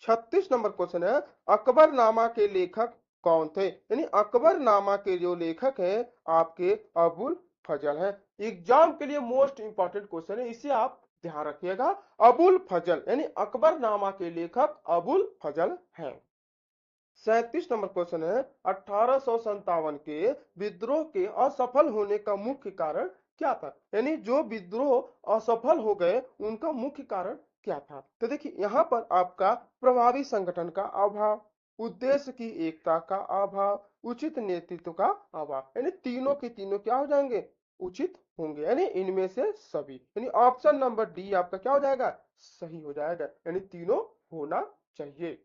36 number question है, अकबरनामा के लेखक कौन थे? यानी अकबरनामा के जो लेखक हैं आपके अबुल फजल हैं। एग्जाम के लिए मोस्ट इंपॉर्टेंट क्वेश्चन है, इसे आप ध्यान रखिएगा। अबुल फजल यानी अकबरनामा के लेखक अबुल फजल हैं। 37 नंबर क्वेश्चन है, 1857 के विद्रोह के असफल होने का मुख्य कारण क्या था? यानी जो विद्रोह असफल हो गए उनका मुख्य कारण क्या था? तो देखिए यहाँ पर आपका प्रभावी संगठन का अभाव, उद्देश्य की एकता का अभाव, उचित नेतृत्व का अभाव, यानी तीनों के तीनों क्या हो जाएंगे? उचित होंगे, यानी इनमें से सभी, यानी ऑप्शन नंबर डी आपका क्या हो जाएगा? सही हो जाएगा, यानी तीनों होना चाहिए।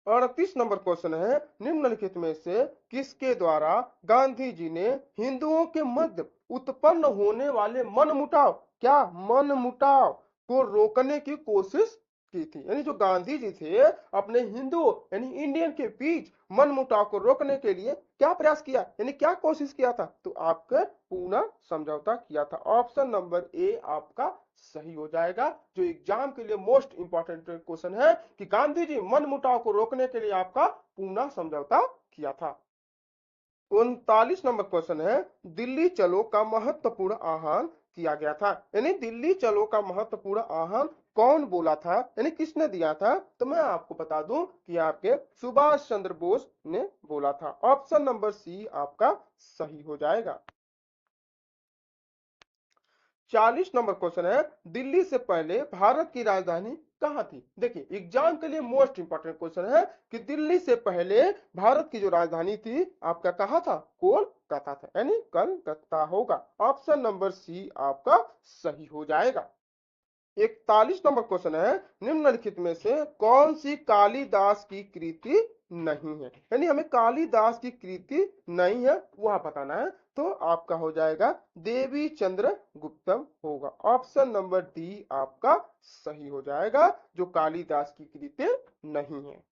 38 नंबर क्वेश्चन है, निम्नलिखित में से किसके द्वारा गांधी जी ने हिंदुओं के मध्य उत्पन्न होने वाले मनमुटाव, क्या मनमुटाव को रोकने की कोशिश की थी? यानी जो गांधी जी थे अपने हिंदू यानी इंडियन के बीच मनमुटाव को रोकने के लिए क्या प्रयास किया, यानी क्या कोशिश किया था? तो आपका पूना समझौता किया था। ऑप्शन नंबर ए आपका सही हो जाएगा। जो एग्जाम के लिए मोस्ट इंपॉर्टेंट क्वेश्चन है कि गांधी जी मनमुटाव को रोकने के लिए आपका पूना समझौता किया था। 39 नंबर क्वेश्चन है, दिल्ली चलो का महत्वपूर्ण आह्वान किया गया था? यानी दिल्ली चलो का महत्वपूर्ण आह्वान कौन बोला था, यानी किसने दिया था? तो मैं आपको बता दूं कि आपके सुभाष चंद्र बोस ने बोला था। ऑप्शन नंबर सी आपका सही हो जाएगा। 40 नंबर क्वेश्चन है, दिल्ली से पहले भारत की राजधानी कहाँ थी? देखिए एग्जाम के लिए मोस्ट इंपॉर्टेंट क्वेश्चन है कि दिल्ली से पहले भारत की जो राजधानी थी आपका कहाँ था? कोलकाता था, यानी कलकत्ता होगा। ऑप्शन नंबर सी आपका सही हो जाएगा। 41 नंबर क्वेश्चन है, निम्नलिखित में से कौन सी कालिदास की कृति नहीं है? यानी हमें कालिदास की कृति नहीं है वह बताना है। तो आपका हो जाएगा देवी चंद्र गुप्तम होगा। ऑप्शन नंबर डी आपका सही हो जाएगा, जो कालिदास की कृति नहीं है।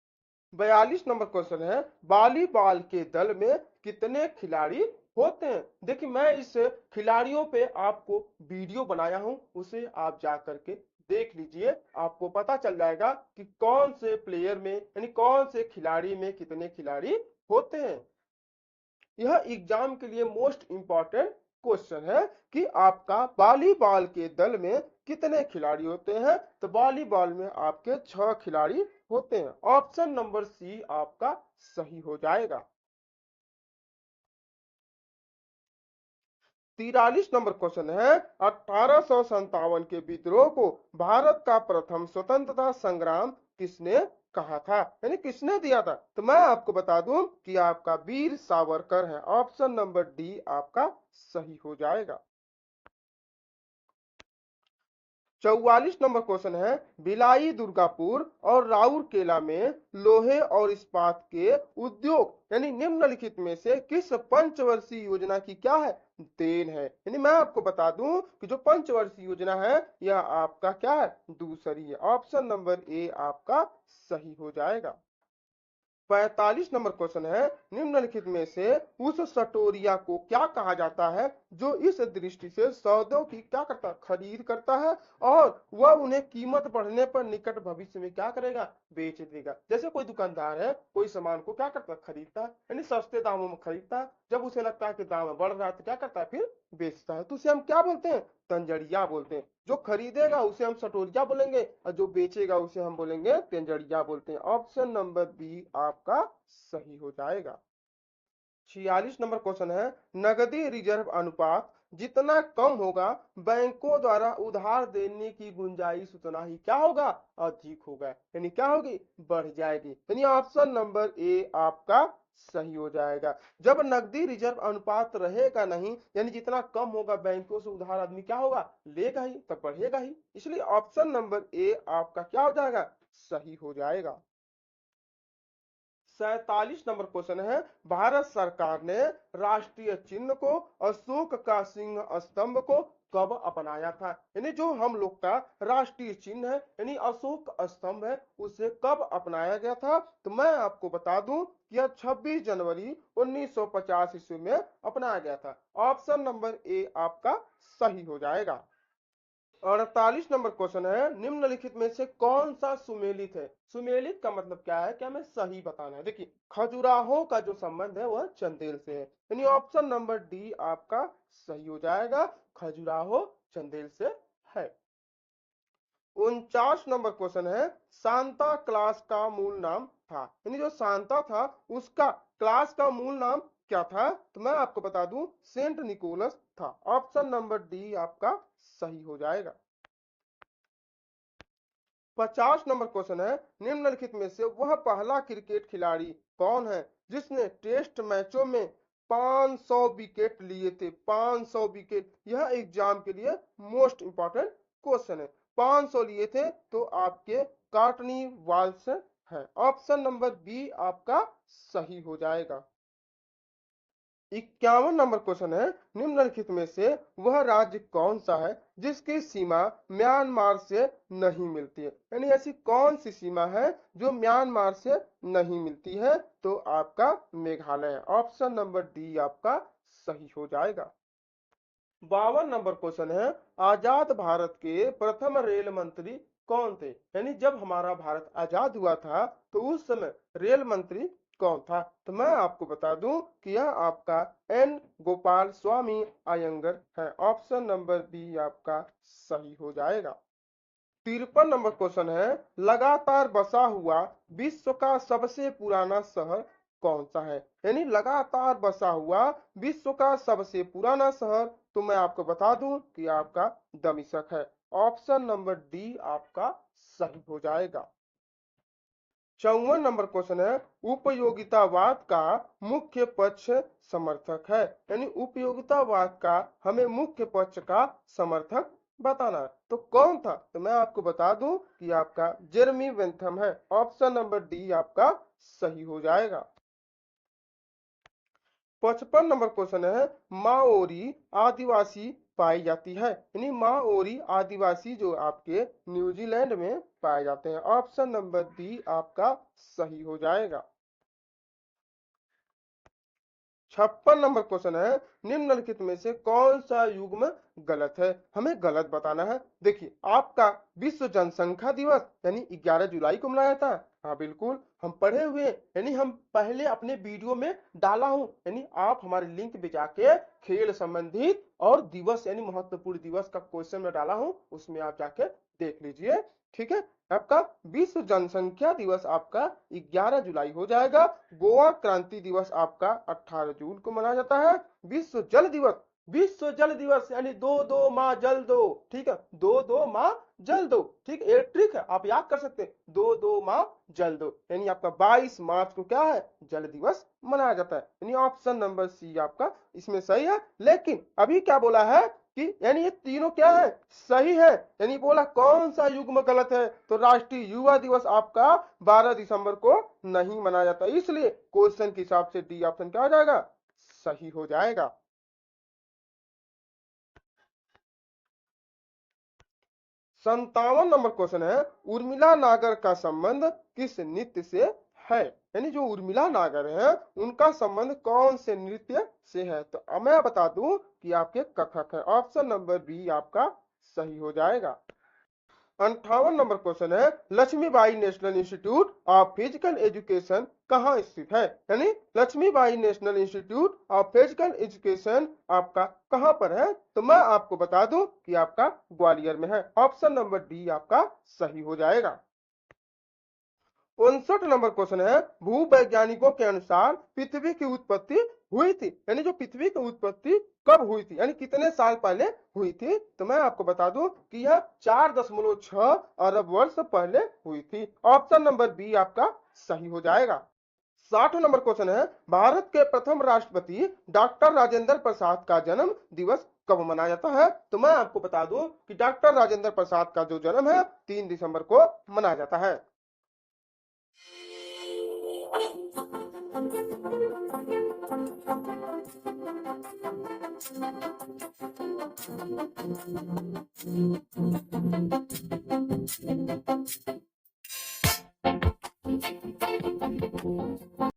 42 नंबर क्वेश्चन है, वॉलीबॉल के दल में कितने खिलाड़ी होते हैं? देखिए मैं इस खिलाड़ियों पे आपको वीडियो बनाया हूं, उसे आप जा करके देख लीजिए, आपको पता चल जाएगा कि कौन से प्लेयर में यानी कौन से खिलाड़ी में कितने खिलाड़ी होते हैं। यह एग्जाम के लिए मोस्ट इंपॉर्टेंट क्वेश्चन है कि आपका वॉलीबॉल के दल में कितने खिलाड़ी होते हैं? तो वॉलीबॉल में आपके 6 खिलाड़ी होते हैं। ऑप्शन नंबर सी आपका सही हो जाएगा। 43 नंबर क्वेश्चन है, 1857 के विद्रोह को भारत का प्रथम स्वतंत्रता संग्राम किसने कहा था, यानी किसने दिया था? तो मैं आपको बता दूं कि आपका वीर सावरकर है। ऑप्शन नंबर डी आपका सही हो जाएगा। 44 नंबर क्वेश्चन है, भिलाई दुर्गापुर और राउरकेला में लोहे और इस्पात के उद्योग यानी निम्नलिखित में से किस पंचवर्षीय योजना की क्या है? देन है। यानी मैं आपको बता दूं कि जो पंचवर्षीय योजना है यह आपका क्या है? दूसरी है। ऑप्शन नंबर ए आपका सही हो जाएगा। 45 नंबर क्वेश्चन है, निम्नलिखित में से उस सटोरिया को क्या कहा जाता है जो इस दृष्टि से सौदों की क्या करता है? खरीद करता है और वह उन्हें कीमत बढ़ने पर निकट भविष्य में क्या करेगा? बेच देगा। जैसे कोई दुकानदार है कोई सामान को क्या करता है? खरीदता है, यानी सस्ते दामों में खरीदता है, जब उसे लगता है कि दाम बढ़ रहा है तो क्या करता है? फिर बेचता है। तो उसे हम क्या बोलते हैं? तंजड़िया बोलते हैं। जो खरीदेगा उसे हम सटोरिया बोलेंगे और जो बेचेगा उसे हम बोलेंगे तेंजड़िया बोलते हैं। ऑप्शन नंबर बी आपका सही हो जाएगा। 46 नंबर क्वेश्चन है, नगदी रिजर्व अनुपात जितना कम होगा बैंकों द्वारा उधार देने की गुंजाइश उतना ही क्या होगा? अधिक होगा, यानी क्या होगी? बढ़ जाएगी, यानी ऑप्शन नंबर ए आपका सही हो जाएगा। जब नगदी रिजर्व अनुपात रहेगा नहीं यानी जितना कम होगा बैंकों से उधार आदमी क्या होगा? लेगा ही, तब बढ़ेगा ही, इसलिए ऑप्शन नंबर ए आपका क्या हो जाएगा? सही हो जाएगा। 47 नंबर क्वेश्चन है, भारत सरकार ने राष्ट्रीय चिन्ह को अशोक का सिंह स्तंभ को कब अपनाया था? यानी जो हम लोग का राष्ट्रीय चिन्ह है यानी अशोक स्तंभ है उसे कब अपनाया गया था? तो मैं आपको बता दूं कि यह 26 जनवरी 1950 ईस्वी में अपनाया गया था। ऑप्शन नंबर ए आपका सही हो जाएगा। 48 नंबर क्वेश्चन है, निम्नलिखित में से कौन सा सुमेलित है? सुमेलित का मतलब क्या है, क्या हमें सही बताना है। देखिए खजुराहो का जो संबंध है वह चंदेल से है, यानी ऑप्शन नंबर डी आपका सही हो जाएगा, खजुराहो चंदेल से है। 49 नंबर क्वेश्चन है, सांता क्लास का मूल नाम था, यानी जो सांता था उसका क्लास का मूल नाम क्या था? तो मैं आपको बता दूं सेंट निकोलस था, ऑप्शन नंबर डी आपका सही हो जाएगा। 50 नंबर क्वेश्चन है, निम्नलिखित में से वह पहला क्रिकेट खिलाड़ी कौन है जिसने टेस्ट मैचों में 500 विकेट लिए थे? 500 विकेट, यह एग्जाम के लिए मोस्ट इंपॉर्टेंट क्वेश्चन है। 500 लिए थे तो आपके कार्टनी वाल्स है, ऑप्शन नंबर बी आपका सही हो जाएगा। 51 नंबर क्वेश्चन है, निम्नलिखित में से वह राज्य कौन सा है जिसकी सीमा म्यांमार से नहीं मिलती है? यानी ऐसी कौन सी सीमा है जो म्यांमार से नहीं मिलती है? तो आपका मेघालय है, ऑप्शन नंबर डी आपका सही हो जाएगा। 52 नंबर क्वेश्चन है, आजाद भारत के प्रथम रेल मंत्री कौन थे? यानी जब हमारा भारत आजाद हुआ था तो उस समय रेल मंत्री कौन था? तो मैं आपको बता दूं कि यह आपका एन गोपाल स्वामी अयंगर है, ऑप्शन नंबर बी आपका सही हो जाएगा। 53 नंबर क्वेश्चन है, लगातार बसा हुआ विश्व का सबसे पुराना शहर कौन सा है? यानी लगातार बसा हुआ विश्व का सबसे पुराना शहर, तो मैं आपको बता दूं कि आपका दमिश्क है, ऑप्शन नंबर डी आपका सही हो जाएगा। 54 नंबर क्वेश्चन है, उपयोगितावाद का मुख्य पक्ष समर्थक है, यानी उपयोगितावाद का हमें मुख्य पक्ष का समर्थक बताना है, तो कौन था? तो मैं आपको बता दूं कि आपका जेरमी बेंथम है, ऑप्शन नंबर डी आपका सही हो जाएगा। 55 नंबर क्वेश्चन है, माओरी आदिवासी पाई जाती है, यानी माओरी आदिवासी जो आपके न्यूजीलैंड में पाए जाते हैं, ऑप्शन नंबर डी आपका सही हो जाएगा। 56 नंबर क्वेश्चन है, निम्नलिखित में से कौन सा युग्म गलत है? हमें गलत बताना है। देखिए आपका विश्व जनसंख्या दिवस यानी 11 जुलाई को मनाया था, हाँ बिल्कुल हम पढ़े हुए हैं, यानी हम पहले अपने वीडियो में डाला हूं, यानी आप हमारे लिंक पे जाके खेल संबंधित और दिवस यानी महत्वपूर्ण दिवस का क्वेश्चन में डाला हूं, उसमें आप जाके देख लीजिए, ठीक है। आपका विश्व जनसंख्या दिवस आपका 11 जुलाई हो जाएगा। गोवा क्रांति दिवस आपका 18 जून को मनाया जाता है। विश्व जल दिवस यानी दो दो माँ जल दो, ठीक है, दो दो माँ जल दो, ठीक है, एक ट्रिक है आप याद कर सकते हैं, दो दो माँ जल दो, यानी आपका 22 मार्च को क्या है, जल दिवस मनाया जाता है, यानी ऑप्शन नंबर सी आपका इसमें सही है। लेकिन अभी क्या बोला है कि यानी ये तीनों क्या है, सही है, यानी बोला कौन सा युग्म गलत है, तो राष्ट्रीय युवा दिवस आपका 12 दिसंबर को नहीं मनाया जाता, इसलिए क्वेश्चन के हिसाब से डी ऑप्शन क्या हो जाएगा, सही हो जाएगा। 57 नंबर क्वेश्चन है, उर्मिला नागर का संबंध किस नृत्य से है? यानी जो उर्मिला नागर है उनका संबंध कौन से नृत्य से है? तो अब मैं बता दूं कि आपके कथक है, ऑप्शन नंबर बी आपका सही हो जाएगा। 58 नंबर क्वेश्चन है, Laxmibai national institute of physical education कहाँ स्थित है? यानी Laxmibai national institute of physical education आपका कहाँ पर है? तो मैं आपको बता दूं कि आपका ग्वालियर में है, ऑप्शन नंबर डी आपका सही हो जाएगा। 59 नंबर क्वेश्चन है, भूवैज्ञानिकों के अनुसार पृथ्वी की उत्पत्ति हुई थी, यानी जो पृथ्वी की उत्पत्ति कब हुई थी, यानी कितने साल पहले हुई थी? तो मैं आपको बता दूं कि यह 4.6 अरब वर्ष पहले हुई थी, ऑप्शन नंबर बी आपका सही हो जाएगा। 60 नंबर क्वेश्चन है, भारत के प्रथम राष्ट्रपति डॉक्टर राजेंद्र प्रसाद का जन्म दिवस कब मनाया जाता है? तो मैं आपको बता दूं कि डॉक्टर राजेंद्र प्रसाद का जो जन्म है 3 दिसंबर को मनाया जाता है।